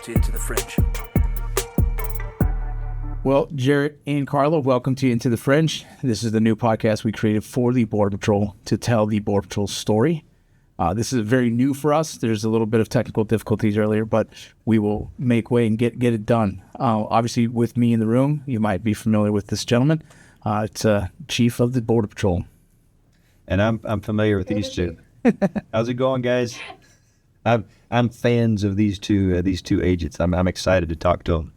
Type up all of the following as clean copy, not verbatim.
to Into the Fringe. Well, Jarrett and Karla, welcome to Into the Fringe. This is the new podcast we created for the Border Patrol to tell the Border Patrol story. This is very new for us. There's a little bit of technical difficulties earlier, but we will make way and get it done. Obviously, with me in the room, you might be familiar with this gentleman. It's Chief of the Border Patrol. And I'm familiar with these two. How's it going, guys? I'm fans of these two agents. I'm excited to talk to them.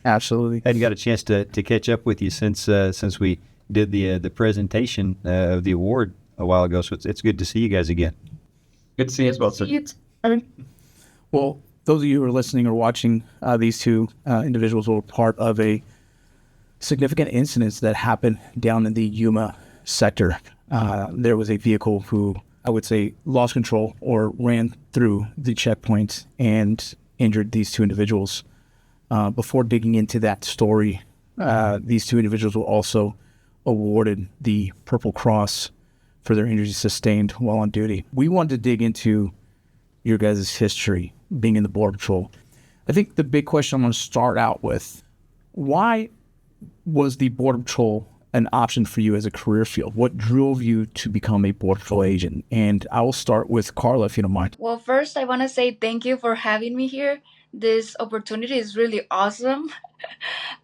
Absolutely. Hadn't got a chance to catch up with you since we did the presentation of the award a while ago. So it's good to see you guys again. Good to see you as well, sir. Well, those of you who are listening or watching, these two individuals were part of a significant incident that happened down in the Yuma sector. There was a vehicle who, I would say, lost control or ran through the checkpoint and injured these two individuals. Before digging into that story, these two individuals were also awarded the Purple Cross for their injuries sustained while on duty. We wanted to dig into your guys' history being in the Border Patrol. I think the big question I'm going to start out with, why was the Border Patrol an option for you as a career field? What drove you to become a Border Patrol agent? And I will start with Karla, if you don't mind. Well, first, I want to say thank you for having me here. This opportunity is really awesome.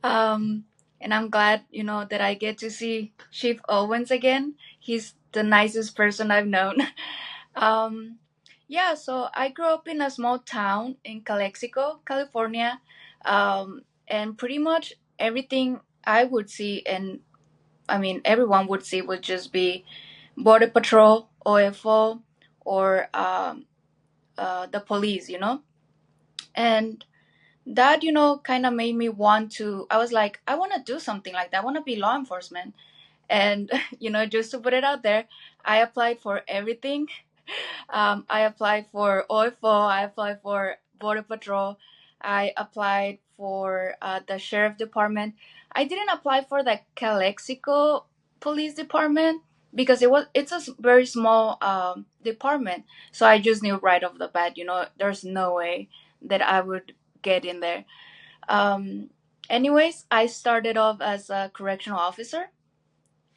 And I'm glad, that I get to see Chief Owens again. He's the nicest person I've known. So I grew up in a small town in Calexico, California. And pretty much everything I would see, and everyone would see, would just be Border Patrol, OFO, or the police, And that, kind of made me I was like, I want to do something like that. I want to be law enforcement. And, just to put it out there, I applied for everything. I applied for OFO. I applied for Border Patrol. I applied for the Sheriff Department. I didn't apply for the Calexico Police Department because it's a very small department. So I just knew right off the bat, there's no way that I would get in there. Anyways, I started off as a correctional officer,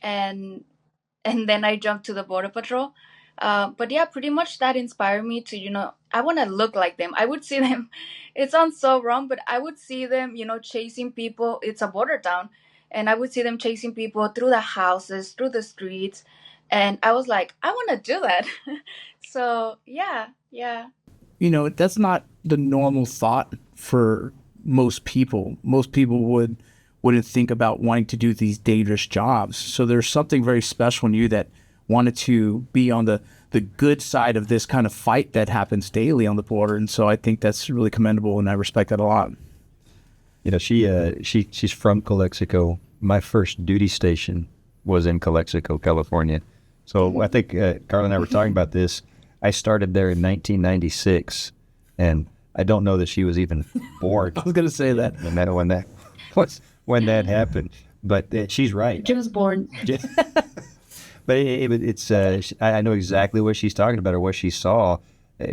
and then I jumped to the Border Patrol. But yeah, pretty much that inspired me to, I want to look like them. I would see them, it sounds so wrong, but I would see them, chasing people. It's a border town. And I would see them chasing people through the houses, through the streets. And I was like, I want to do that. So yeah. That's not the normal thought for most people. Most people wouldn't think about wanting to do these dangerous jobs. So there's something very special in you that wanted to be on the good side of this kind of fight that happens daily on the border. And so I think that's really commendable, and I respect that a lot. She's from Calexico. My first duty station was in Calexico, California. So I think Karla and I were talking about this. I started there in 1996, and I don't know that she was even born. I was going to say that. When that happened. But she's right. She was born. But I know exactly what she's talking about or what she saw,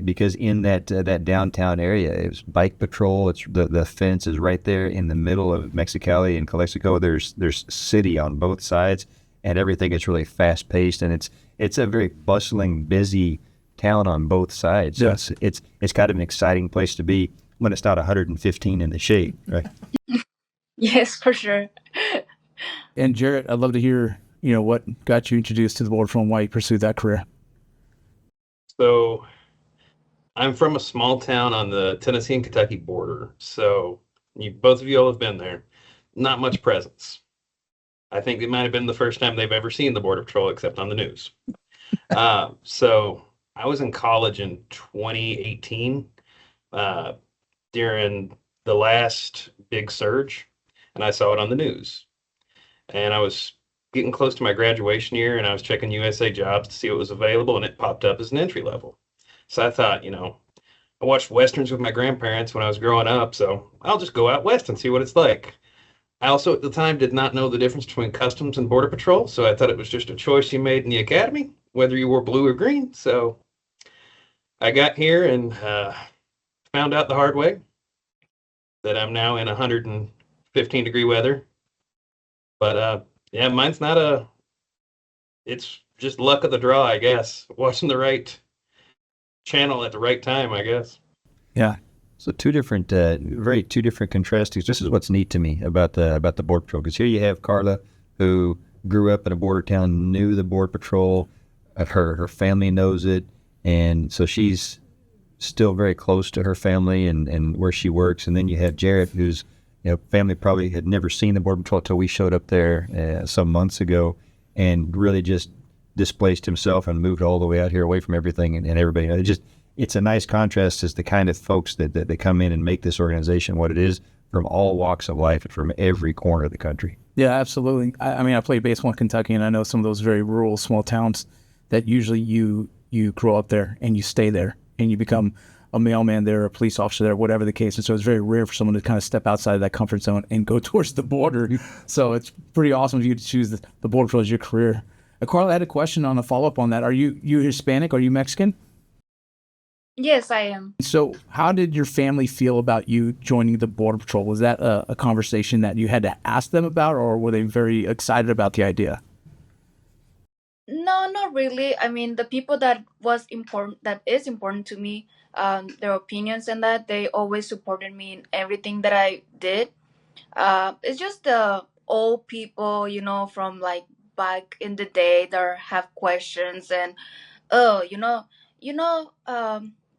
because in that downtown area, it was bike patrol. It's the fence is right there in the middle of Mexicali and Calexico. There's city on both sides, and everything is really fast paced, and it's a very bustling, busy town on both sides. So yes. It's kind of an exciting place to be when it's not 115 in the shade, right? Yes, for sure. And Jarrett, I'd love to hear, what got you introduced to the Border Patrol and why you pursued that career. So I'm from a small town on the Tennessee and Kentucky border. So both of you all have been there. Not much presence. I think it might have been the first time they've ever seen the Border Patrol except on the news. So I was in college in 2018 during the last big surge, and I saw it on the news. And I was getting close to my graduation year, and I was checking USA Jobs to see what was available, and it popped up as an entry level. So I thought, I watched Westerns with my grandparents when I was growing up, so I'll just go out west and see what it's like. I also, at the time, did not know the difference between Customs and Border Patrol, so I thought it was just a choice you made in the academy, whether you wore blue or green. So I got here and found out the hard way. that I'm now in 115-degree weather. But yeah, mine's not a. It's just luck of the draw, I guess. Watching the right channel at the right time, I guess. Yeah. So two different contrasting. This is what's neat to me about the Border Patrol, because here you have Karla, who grew up in a border town, knew the Border Patrol, her family knows it, and so she's still very close to her family and where she works. And then you have Jarrett, whose family probably had never seen the Border Patrol until we showed up there some months ago, and really just displaced himself and moved all the way out here away from everything and everybody. It's a nice contrast as the kind of folks that they come in and make this organization what it is, from all walks of life and from every corner of the country. Yeah, absolutely. I mean, I played baseball in Kentucky, and I know some of those very rural, small towns that usually you grow up there and you stay there and you become a mailman there, a police officer there, whatever the case. And so it's very rare for someone to kind of step outside of that comfort zone and go towards the border. So it's pretty awesome of you to choose the Border Patrol as your career. Karla, I had a question on a follow-up on that. Are you Hispanic? Are you Mexican? Yes, I am. So how did your family feel about you joining the Border Patrol? Was that a conversation that you had to ask them about, or were they very excited about the idea? No, not really. I mean, the people that is important to me, their opinions and that, they always supported me in everything that I did. It's just the old people, from like back in the day that have questions and, oh,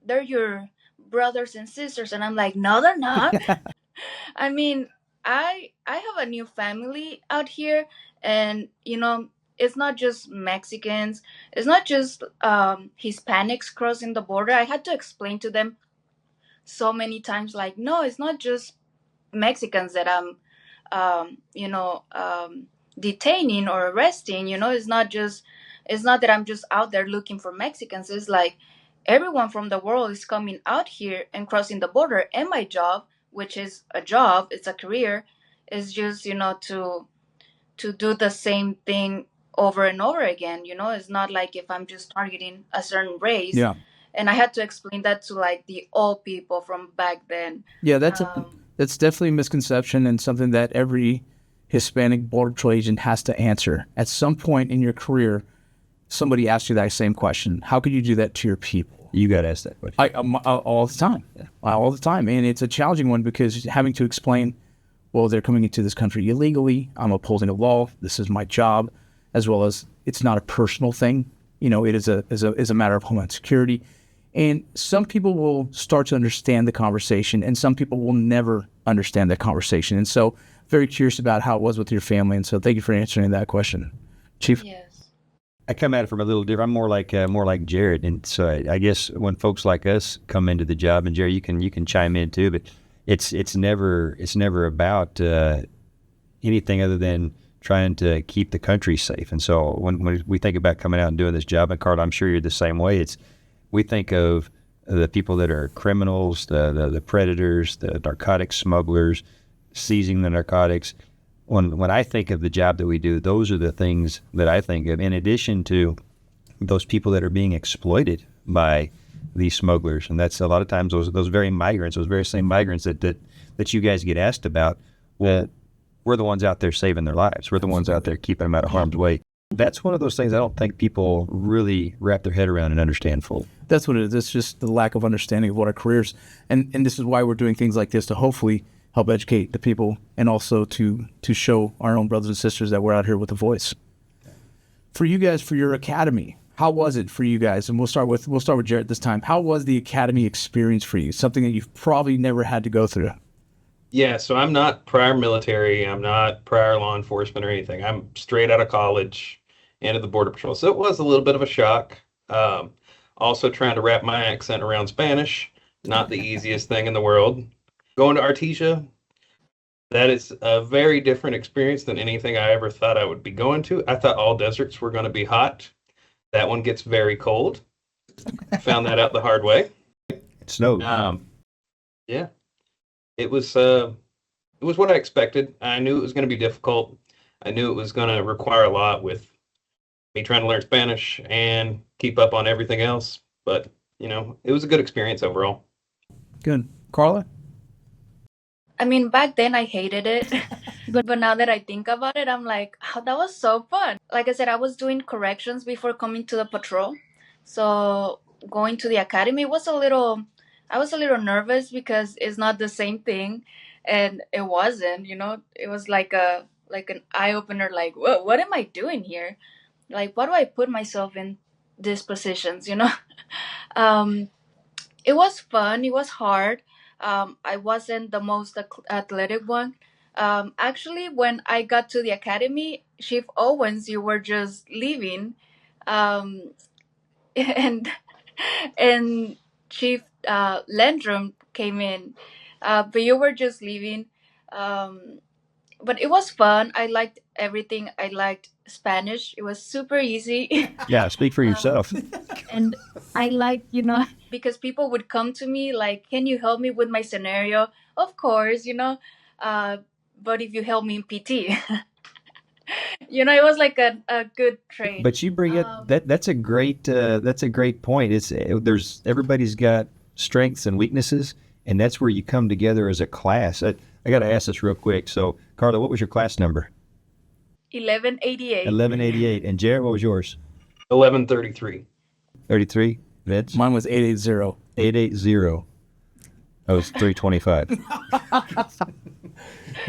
they're your brothers and sisters, and I'm like, no, they're not. I mean, I have a new family out here, and it's not just Mexicans, it's not just Hispanics crossing the border. I had to explain to them so many times, like, no, it's not just Mexicans that I'm, detaining or arresting. It's not that I'm just out there looking for Mexicans. It's like everyone from the world is coming out here and crossing the border. And my job, which is a job, it's a career, is just to do the same thing over and over again. It's not like if I'm just targeting a certain race. Yeah. And I had to explain that to like the old people from back then. Yeah, that's definitely a misconception and something that every Hispanic Border Patrol agent has to answer. At some point in your career, somebody asks you that same question. How could you do that to your people? You got to ask that question. All the time. Yeah. All the time. And it's a challenging one because having to explain, well, they're coming into this country illegally. I'm upholding the law. This is my job, as well as it's not a personal thing. It is a matter of homeland security. And some people will start to understand the conversation, and some people will never understand that conversation. And so very curious about how it was with your family. And so thank you for answering that question. Chief? Yes. I come at it from a little different. I'm more like Jarrett, and so I guess when folks like us come into the job, and Jarrett, you can chime in too, but it's never about anything other than trying to keep the country safe. And so when we think about coming out and doing this job, and Karla, I'm sure you're the same way. We think of the people that are criminals, the predators, the narcotic smugglers, seizing the narcotics. When I think of the job that we do, those are the things that I think of, in addition to those people that are being exploited by these smugglers. And that's a lot of times those very migrants, those very same migrants that you guys get asked about. Well, we're the ones out there saving their lives. We're the ones out there keeping them out of harm's way. That's one of those things I don't think people really wrap their head around and understand fully. That's what it is. It's just the lack of understanding of what our careers, and this is why we're doing things like this, to hopefully help educate the people and also to show our own brothers and sisters that we're out here with a voice. For you guys, for your academy, how was it for you guys? And we'll start with Jarrett this time. How was the academy experience for you? Something that you've probably never had to go through. Yeah, so I'm not prior military. I'm not prior law enforcement or anything. I'm straight out of college into the Border Patrol. So it was a little bit of a shock. Also trying to wrap my accent around Spanish, not the easiest thing in the world. Going to Artesia, that is a very different experience than anything I ever thought I would be going to. I thought all deserts were going to be hot. That one gets very cold. Found that out the hard way. It snowed. Yeah. It was what I expected. I knew it was going to be difficult. I knew it was going to require a lot with me trying to learn Spanish and keep up on everything else. But, it was a good experience overall. Good. Karla? I mean, back then I hated it, but now that I think about it, I'm like, oh, that was so fun. Like I said, I was doing corrections before coming to the patrol, so going to the academy was a little. I was a little nervous because it's not the same thing, and it wasn't. It was like an eye opener. Like, whoa, what am I doing here? Like, why do I put myself in these positions? um, it was fun. It was hard. I wasn't the most athletic one. Actually, when I got to the academy, Chief Owens, you were just leaving, um, and and Chief Landrum came in, but you were just leaving. Um, but it was fun. I liked everything. I liked Spanish. It was super easy. Yeah, speak for yourself. And I like, because people would come to me like, can you help me with my scenario? Of course, uh, but if you help me in PT, it was like a good trade. But you bring it that's a great point. It's there's everybody's got strengths and weaknesses, and that's where you come together as a class. I got to ask this real quick. So, Karla, what was your class number? 1188. 1188. And Jarrett, what was yours? 1133. 33. Vince? Mine was 880. 880. I was 325.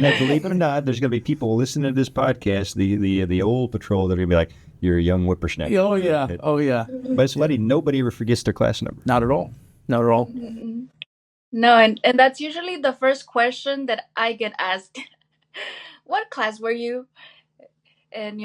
Now, believe it or not, there's going to be people listening to this podcast, the old patrol, that are going to be like, you're a young whippersnapper. Oh, yeah. Oh, yeah. But it's funny, nobody ever forgets their class number. Not at all. Not at all. Mm-mm. No, and that's usually the first question that I get asked. What class were you? And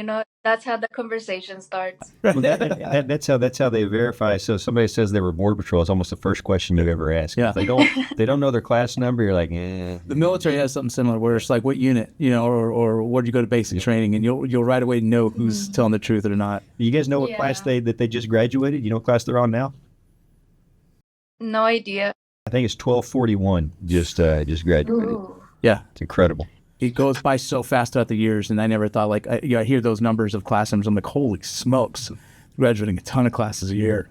that's how the conversation starts. Well, that's how they verify. So somebody says they were border patrol, it's almost the first question you ever ask. Yeah. If they don't know their class number, you're like, eh. The military has something similar where it's like, what unit, or where did you go to basic training, and you'll right away know who's telling the truth or not. You guys know what class that they just graduated? You know what class they're on now? No idea. I think it's 1241. Just graduated. Ooh. Yeah. It's incredible. It goes by so fast throughout the years, and I never thought, like, I hear those numbers of class numbers, I'm like, holy smokes, graduating a ton of classes a year.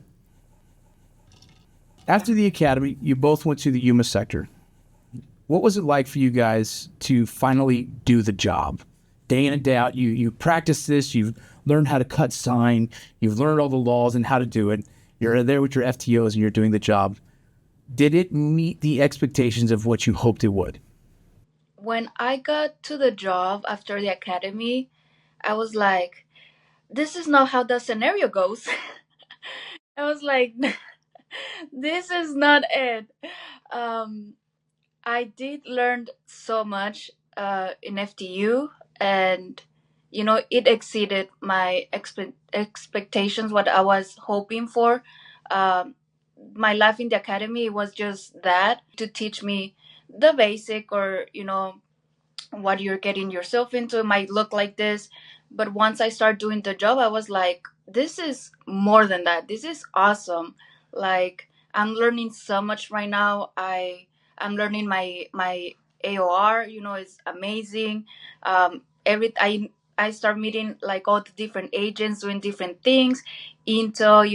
After the academy, you both went to the Yuma sector. What was it like for you guys to finally do the job? Day in and day out, you practice this, you've learned how to cut sign, you've learned all the laws and how to do it. You're there with your FTOs and you're doing the job. Did it meet the expectations of what you hoped it would? When I got to the job after the academy, I was like, this is not how the scenario goes. I was like, this is not it. I did learn so much in FTU, and it exceeded my expectations, what I was hoping for. Um, my life in the academy was just that, to teach me the basic, or what you're getting yourself into. It might look like this, but once I start doing the job, I was like, this is more than that. This is awesome. Like, I'm learning so much right now. I'm learning my AOR. It's amazing. I start meeting like all the different agents doing different things, Intel,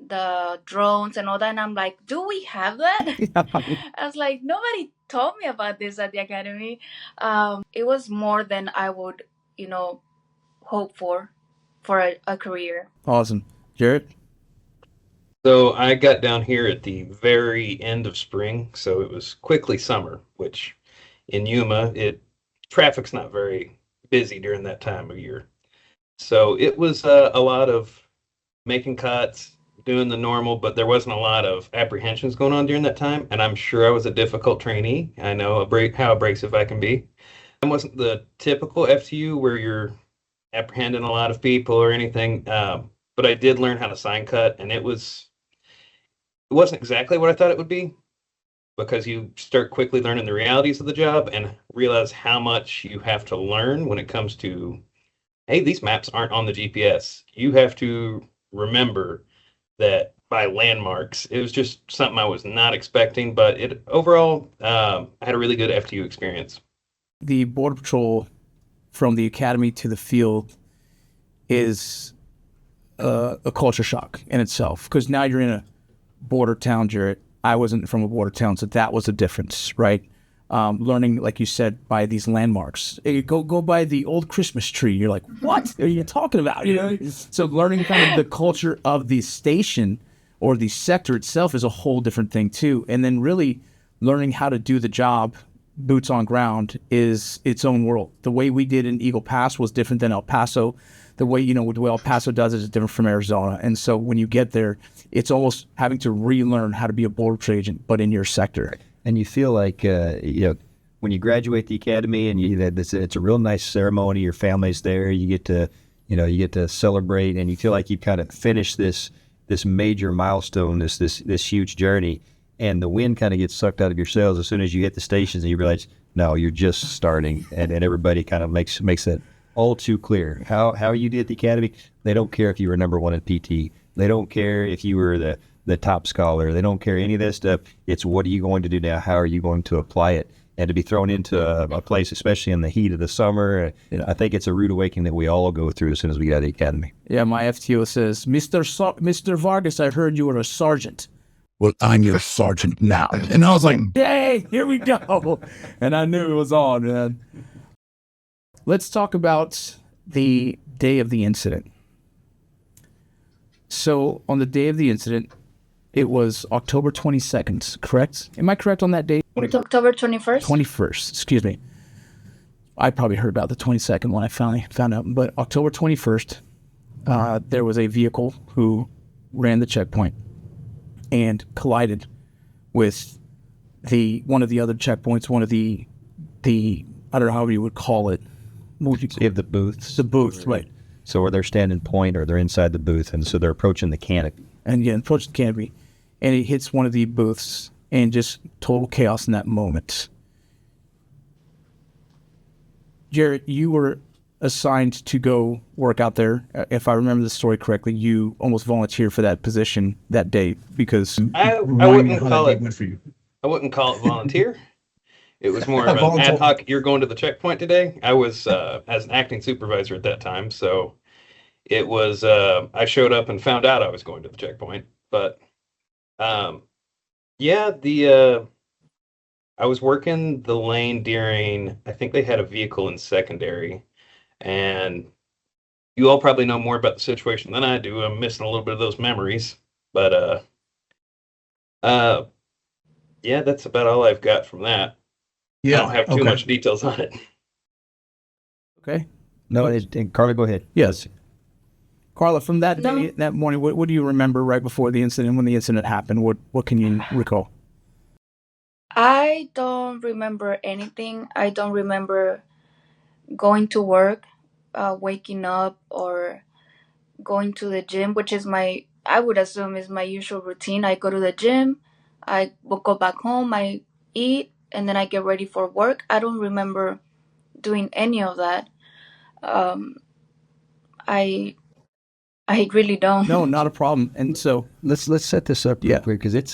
the drones and all that, and I'm like, do we have that? I was like, nobody told me about this at the academy. It was more than I would hope for a career. Awesome. Jarrett? So I got down here at the very end of spring, so it was quickly summer, which in Yuma, traffic's not very busy during that time of year. So it was a lot of making cuts, doing the normal, but there wasn't a lot of apprehensions going on during that time, and I'm sure I was a difficult trainee. I know how abrasive I can be. I wasn't the typical FTU where you're apprehending a lot of people or anything, but I did learn how to sign cut, and it wasn't exactly what I thought it would be, because you start quickly learning the realities of the job and realize how much you have to learn when it comes to, hey, these maps aren't on the GPS. You have to remember that by landmarks. It was just something I was not expecting, but overall, I had a really good FTU experience. The Border Patrol from the academy to the field is a culture shock in itself, because now you're in a border town, Jarrett. I wasn't from a border town, so that was a difference, right? learning, like you said, by these landmarks. Hey, go by the old Christmas tree. You're like, what are you talking about? You know, so learning kind of the culture of the station or the sector itself is a whole different thing too. And then really learning how to do the job, boots on ground, is its own world. The way we did in Eagle Pass was different than El Paso. The way, the way El Paso does it is different from Arizona. And so when you get there, it's almost having to relearn how to be a border patrol agent, but in your sector. And you feel like, when you graduate the academy and it's a real nice ceremony, your family's there, you get to celebrate, and you feel like you've kind of finished this major milestone, this huge journey, and the wind kind of gets sucked out of your sails as soon as you hit the stations and you realize, no, you're just starting, and everybody kind of makes that all too clear. How you did at the academy, they don't care if you were number one in PT. They don't care if you were the top scholar. They don't care any of that stuff. It's what are you going to do now? How are you going to apply it? And to be thrown into a place, especially in the heat of the summer, I think it's a rude awakening that we all go through as soon as we get out of the academy. Yeah, my FTO says, Mr. Vargas, I heard you were a sergeant. Well, I'm your sergeant now. And I was like, Yay, here we go. And I knew it was on, man. Let's talk about the day of the incident. So on the day of the incident, it was October 22nd, correct? Am I correct on that date? It's October 21st. 21st, excuse me. I probably heard about the 22nd when I finally found out. But October 21st, there was a vehicle who ran the checkpoint and collided with one of the other checkpoints, one of the I don't know how you would call it. What would you call You have the booths. The booth, right. So where they're standing point or they're inside the booth, and so they're approaching the canopy. And yeah, approach the canopy, and it hits one of the booths, and just total chaos in that moment. Jarrett, you were assigned to go work out there. If I remember the story correctly, you almost volunteered for that position that day because I wouldn't call it. I wouldn't call it volunteer. It was more of an ad hoc. You're going to the checkpoint today. I was as an acting supervisor at that time, so it was. I showed up and found out I was going to the checkpoint, but yeah, I was working the lane during. I think they had a vehicle in secondary, and you all probably know more about the situation than I do. I'm missing a little bit of those memories, but yeah, that's about all I've got from that. I don't have too much details on it. Okay. No, and Karla, go ahead. Yes. Karla, from that day, that morning, what do you remember right before the incident, when the incident happened? What can you recall? I don't remember anything. I don't remember going to work, waking up, or going to the gym, which is I would assume is my usual routine. I go to the gym, I will go back home, I eat, and then I get ready for work. I don't remember doing any of that. I really don't. No, not a problem. And so let's set this up real quick, because it's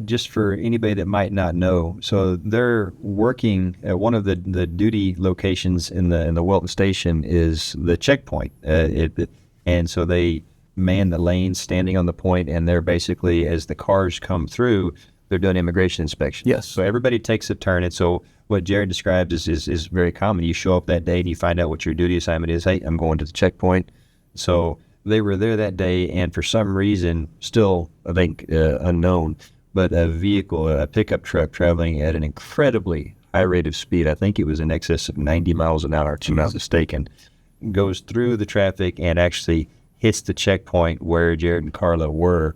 just for anybody that might not know. So they're working at one of the duty locations in the Welton station is the checkpoint, and so they man the lanes standing on the point, and they're basically, as the cars come through, they're doing immigration inspection. Yes. So everybody takes a turn, and so what Jarrett described is very common. You show up that day and you find out what your duty assignment is. Hey, I'm going to the checkpoint. So they were there that day, and for some reason, still, I think, unknown, but a vehicle, a pickup truck traveling at an incredibly high rate of speed, I think it was in excess of 90 miles an hour, if I'm not mistaken, goes through the traffic and actually hits the checkpoint where Jarrett and Karla were,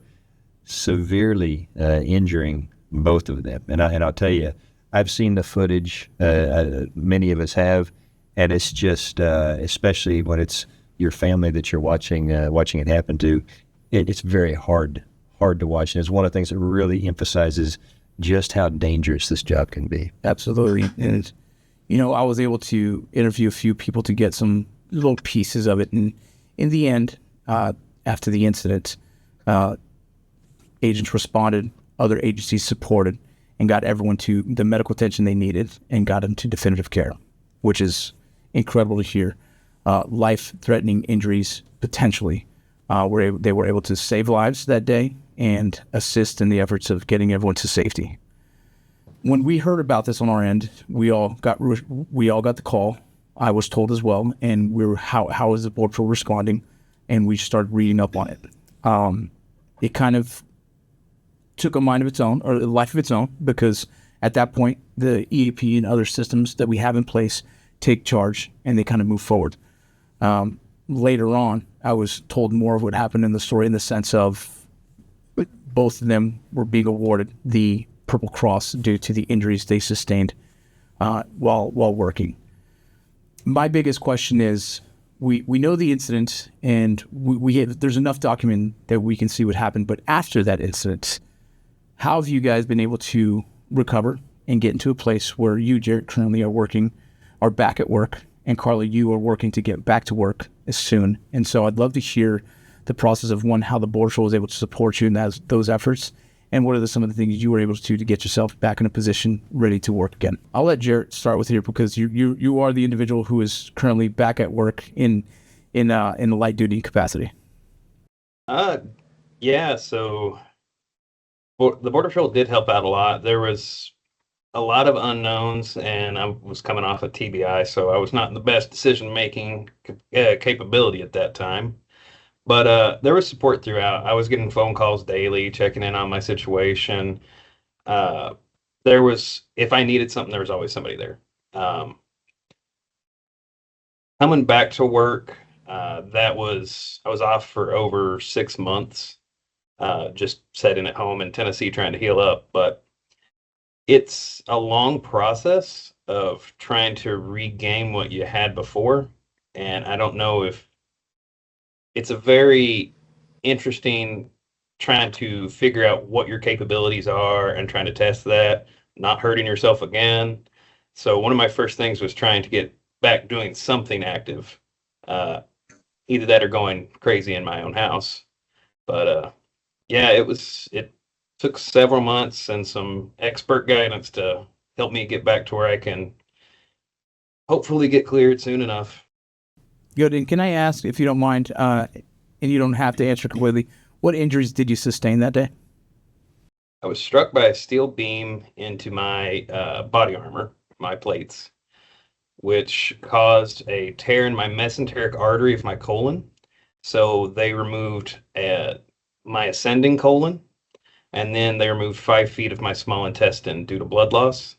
severely injuring both of them. And I'll tell you, I've seen the footage, many of us have, and it's just, especially when it's your family that you're watching it happen to, it's very hard to watch. And it's one of the things that really emphasizes just how dangerous this job can be. Absolutely. And, I was able to interview a few people to get some little pieces of it. And in the end, after the incident, agents responded, other agencies supported, and got everyone to the medical attention they needed and got them to definitive care, which is incredible to hear. Life-threatening injuries, potentially. They were able to save lives that day and assist in the efforts of getting everyone to safety. when we heard about this on our end, we all got the call. I was told as well, and we were how is the Border Patrol responding, and we started reading up on it. It kind of took a mind of its own, or a life of its own, because at that point the EAP and other systems that we have in place take charge and they kind of move forward. Later on, I was told more of what happened in the story, in the sense of both of them were being awarded the Purple Cross due to the injuries they sustained while working. My biggest question is, we know the incident, and there's enough document that we can see what happened, but after that incident, how have you guys been able to recover and get into a place where you, Jarrett, currently are back at work, and Karla, you are working to get back to work as soon? And so I'd love to hear the process of, one, how the Border Patrol was able to support you in those efforts, and what are some of the things you were able to get yourself back in a position ready to work again. I'll let Jarrett start with you, because you are the individual who is currently back at work in a light duty capacity. Yeah, so the Border Patrol did help out a lot. There was a lot of unknowns, and I was coming off of TBI, so I was not in the best decision-making capability at that time. But there was support throughout. I was getting phone calls daily, checking in on my situation. There was, if I needed something, there was always somebody there. Coming back to work, I was off for over 6 months, just sitting at home in Tennessee trying to heal up. But it's a long process of trying to regain what you had before. And I don't know if it's a very interesting trying to figure out what your capabilities are and trying to test that, not hurting yourself again. So one of my first things was trying to get back doing something active, either that or going crazy in my own house. But yeah, it took several months and some expert guidance to help me get back to where I can hopefully get cleared soon enough. Good. And can I ask, if you don't mind, and you don't have to answer completely, what injuries did you sustain that day? I was struck by a steel beam into my body armor, my plates, which caused a tear in my mesenteric artery of my colon. So they removed my ascending colon, and then they removed 5 feet of my small intestine due to blood loss.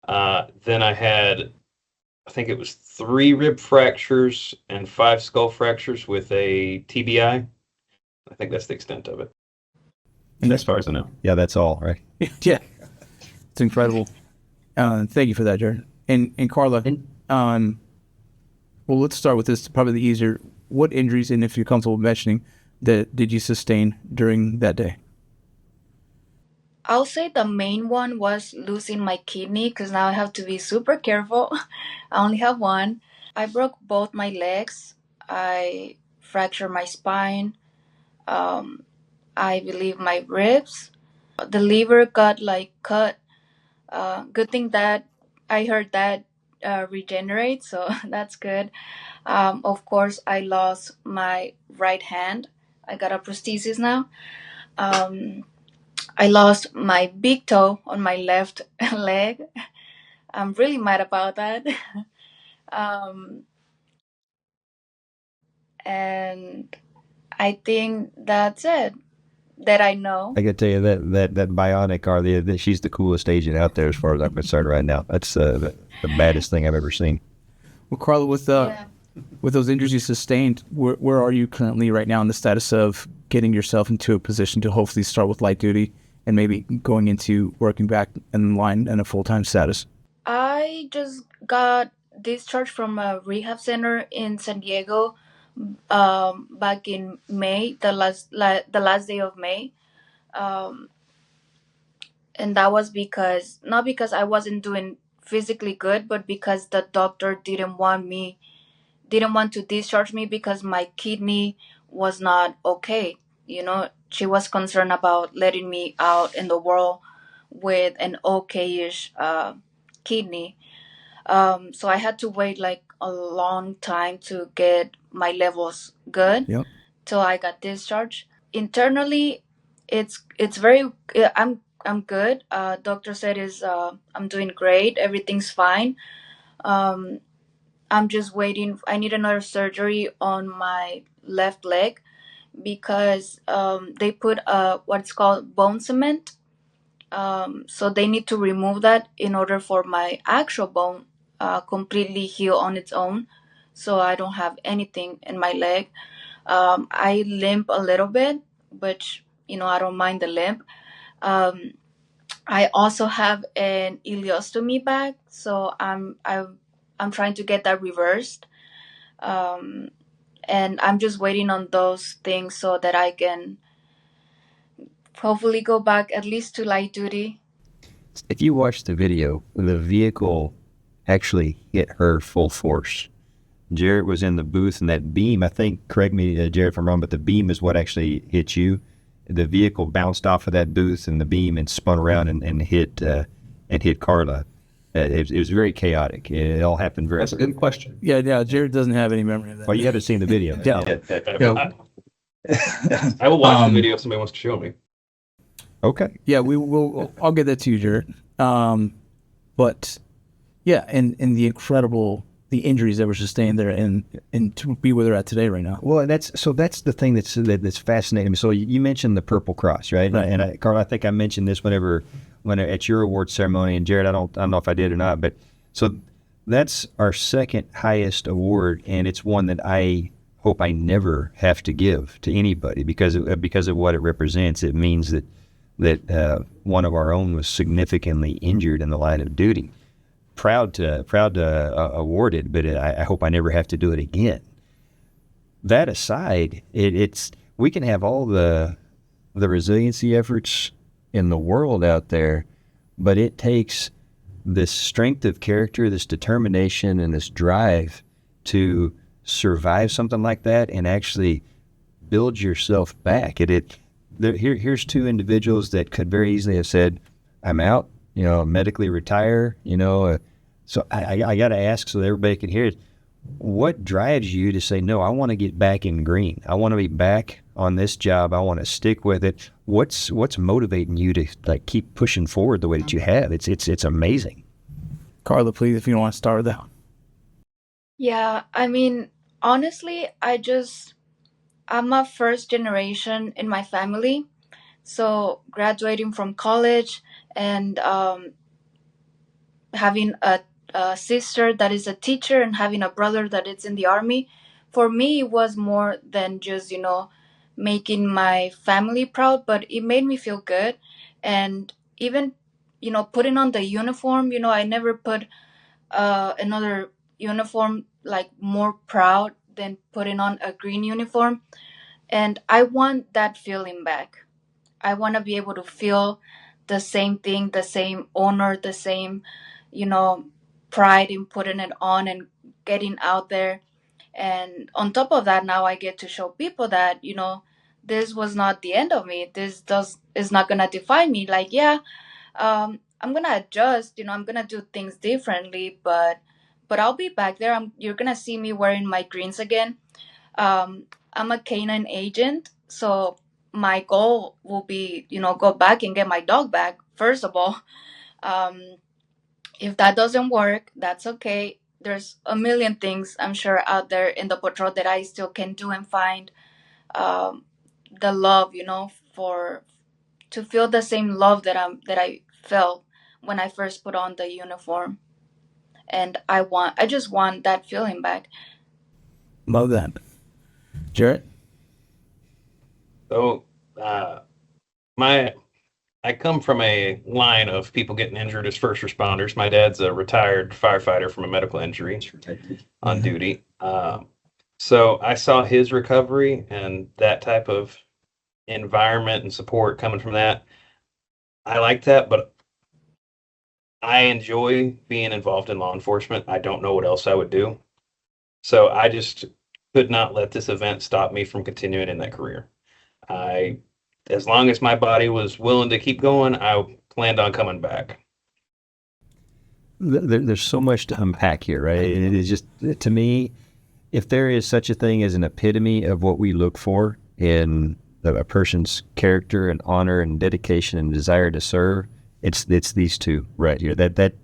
Then I had, I think it was 3 rib fractures and 5 skull fractures with a TBI. I think that's the extent of it. And as far as I know. Yeah, that's all, right? Yeah. It's incredible. Thank you for that, Jarrett. And Karla, well, let's start with this, probably the easier. What injuries, and if you're comfortable mentioning, that did you sustain during that day? I'll say the main one was losing my kidney, because now I have to be super careful. I only have one. I broke both my legs. I fractured my spine. I believe my ribs. The liver got cut. Good thing that I heard that regenerates, so that's good. Of course, I lost my right hand. I got a prosthesis now. I lost my big toe on my left leg. I'm really mad about that. And I think that's it that I know. I can tell you that bionic Karla, she's the coolest agent out there as far as I'm concerned right now. That's the baddest thing I've ever seen. Well, Karla, with those injuries you sustained, where are you currently right now in the status of getting yourself into a position to hopefully start with light duty and maybe going into working back in line in a full-time status? I just got discharged from a rehab center in San Diego back in May, the last day of May. And that was not because I wasn't doing physically good, but because the doctor didn't want to discharge me because my kidney was not okay. She was concerned about letting me out in the world with an okay-ish kidney. So I had to wait a long time to get my levels good. Yep. Till I got discharged. Internally, it's very. I'm I'm good. Doctor said is I'm doing great. Everything's fine. Um, I'm just waiting. I need another surgery on my left leg because they put what's called bone cement. So they need to remove that in order for my actual bone completely heal on its own. So I don't have anything in my leg. I limp a little bit, which I don't mind the limp. Um, I also have an ileostomy bag, so I'm trying to get that reversed. Um, and I'm just waiting on those things so that I can hopefully go back at least to light duty. If you watch the video, the vehicle actually hit her full force. Jarrett was in the booth, and that beam, I think, correct me, Jarrett, if I'm wrong, but the beam is what actually hit you. The vehicle bounced off of that booth and the beam and spun around and hit Karla. It was very chaotic. It all happened very. That's a good question. Yeah, Jared doesn't have any memory of that. Well, you haven't seen the video. Yeah. I will watch the video if somebody wants to show me. Okay. Yeah, we will. I'll get that to you, Jared. But yeah, and the injuries that were sustained there, and to be where they're at today, right now. Well, that's the thing that's fascinating. So you mentioned the Purple Cross, right? Right. And Karla, I think I mentioned this when at your award ceremony, and Jarrett, I don't know if I did or not, but so that's our second highest award, and it's one that I hope I never have to give to anybody because of what it represents. It means that one of our own was significantly injured in the line of duty. Proud to award it, but I hope I never have to do it again. That aside, we can have all the resiliency efforts in the world out there, but it takes this strength of character, this determination, and this drive to survive something like that and actually build yourself back. Here's two individuals that could very easily have said, "I'm out, medically retire." So I got to ask so that everybody can hear it. What drives you to say, no, I want to get back in green. I want to be back on this job. I want to stick with it. What's motivating you to keep pushing forward the way that you have? It's amazing. Karla, please, if you want to start with that. Yeah, I mean, honestly, I'm a first generation in my family. So graduating from college and having a sister that is a teacher and having a brother that is in the army, for me, it was more than just, making my family proud, but it made me feel good. And even, putting on the uniform, I never put another uniform more proud than putting on a green uniform. And I want that feeling back. I want to be able to feel the same thing, the same honor, the same, pride in putting it on and getting out there. And on top of that, now I get to show people that, this was not the end of me. This is not going to define me. I'm going to adjust, I'm going to do things differently, but I'll be back there. You're going to see me wearing my greens again. I'm a canine agent, so my goal will be, go back and get my dog back, first of all. If that doesn't work, that's okay. There's a million things, I'm sure, out there in the patrol that I still can do and find the love, to feel the same love that I felt when I first put on the uniform. And I just want that feeling back. Love that. Jarrett? So, I come from a line of people getting injured as first responders. My dad's a retired firefighter from a medical injury on duty. So I saw his recovery and that type of environment and support coming from that. I like that, but I enjoy being involved in law enforcement. I don't know what else I would do. So I just could not let this event stop me from continuing in that career. As long as my body was willing to keep going, I planned on coming back. There's so much to unpack here, right? It is just, to me, if there is such a thing as an epitome of what we look for in a person's character and honor and dedication and desire to serve, it's these two right here that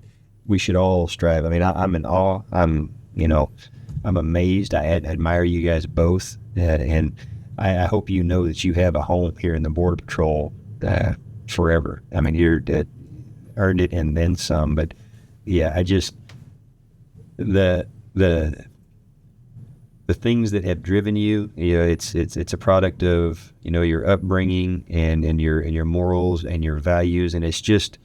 we should all strive. I mean, I'm in awe. I'm amazed. I admire you guys both, and I hope you know that you have a home here in the Border Patrol forever. I mean, you're earned it and then some. But yeah, I just the things that have driven you, it's a product of your upbringing and your morals and your values, and it's just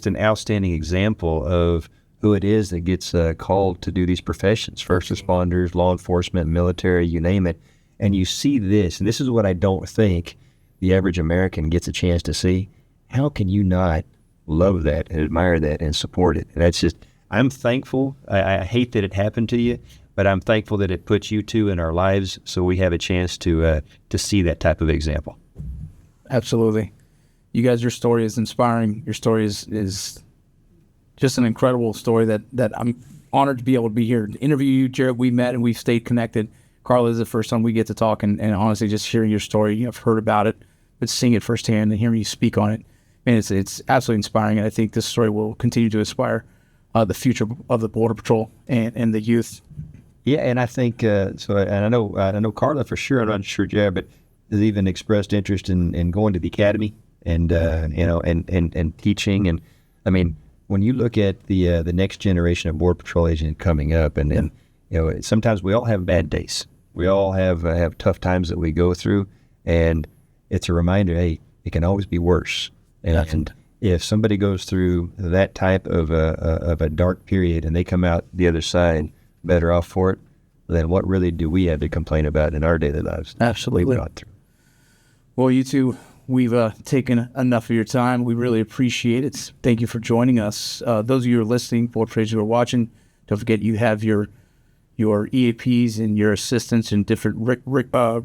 an outstanding example of who it is that gets called to do these professions: first responders, law enforcement, military, you name it. And you see this, and this is what I don't think the average American gets a chance to see. How can you not love that and admire that and support it? And that's just, I'm thankful. I hate that it happened to you, but I'm thankful that it puts you two in our lives so we have a chance to see that type of example. Absolutely. You guys, your story is inspiring. Your story is just an incredible story that I'm honored to be able to be here to interview you. Jarrett, we met and we've stayed connected. Karla, this is the first time we get to talk, and honestly, just hearing your story, I've heard about it, but seeing it firsthand and hearing you speak on it, man, it's absolutely inspiring, and I think this story will continue to inspire the future of the Border Patrol and the youth. Yeah, and I think so. And I know Karla for sure. I'm not sure Jared, but has even expressed interest in going to the academy and and teaching. And I mean, when you look at the next generation of Border Patrol agent coming up, and sometimes we all have bad days. We all have tough times that we go through, and it's a reminder, hey, it can always be worse. And if somebody goes through that type of a dark period and they come out the other side better off for it, then what really do we have to complain about in our daily lives? Absolutely. We've gone through. Well, you two, we've taken enough of your time. We really appreciate it. Thank you for joining us. Those of you who are listening, Border Patrol who are watching, don't forget you have your EAPs and your assistants and different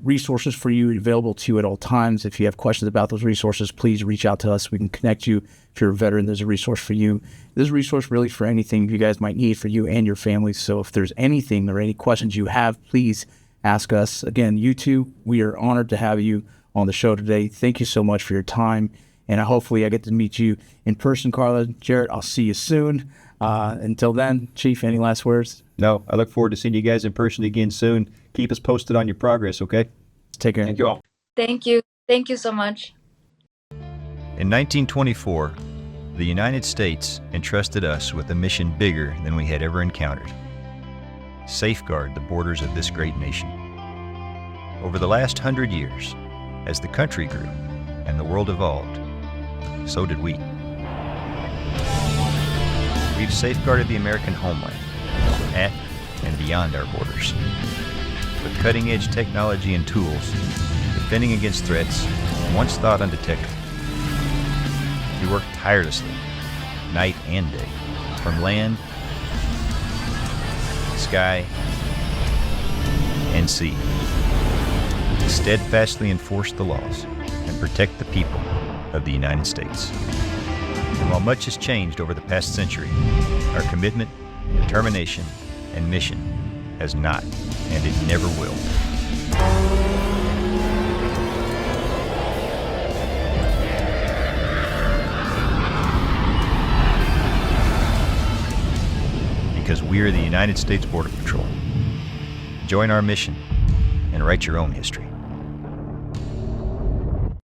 resources for you available to you at all times. If you have questions about those resources, please reach out to us. We can connect you. If you're a veteran, there's a resource for you. There's a resource really for anything you guys might need for you and your family. So if there's anything or any questions you have, please ask us. Again, you two, we are honored to have you on the show today. Thank you so much for your time. And hopefully I get to meet you in person, Karla. Jarrett, I'll see you soon. Until then, Chief, any last words? No, I look forward to seeing you guys in person again soon. Keep us posted on your progress, okay? Take care. Thank you all. Thank you. Thank you so much. In 1924, the United States entrusted us with a mission bigger than we had ever encountered: safeguard the borders of this great nation. Over the last 100 years, as the country grew and the world evolved, so did we. We've safeguarded the American homeland, at and beyond our borders. With cutting-edge technology and tools, defending against threats once thought undetectable. We work tirelessly, night and day, from land, sky, and sea, to steadfastly enforce the laws and protect the people of the United States. And while much has changed over the past century, our commitment, determination, and mission has not, and it never will. Because we're the United States Border Patrol. Join our mission and write your own history.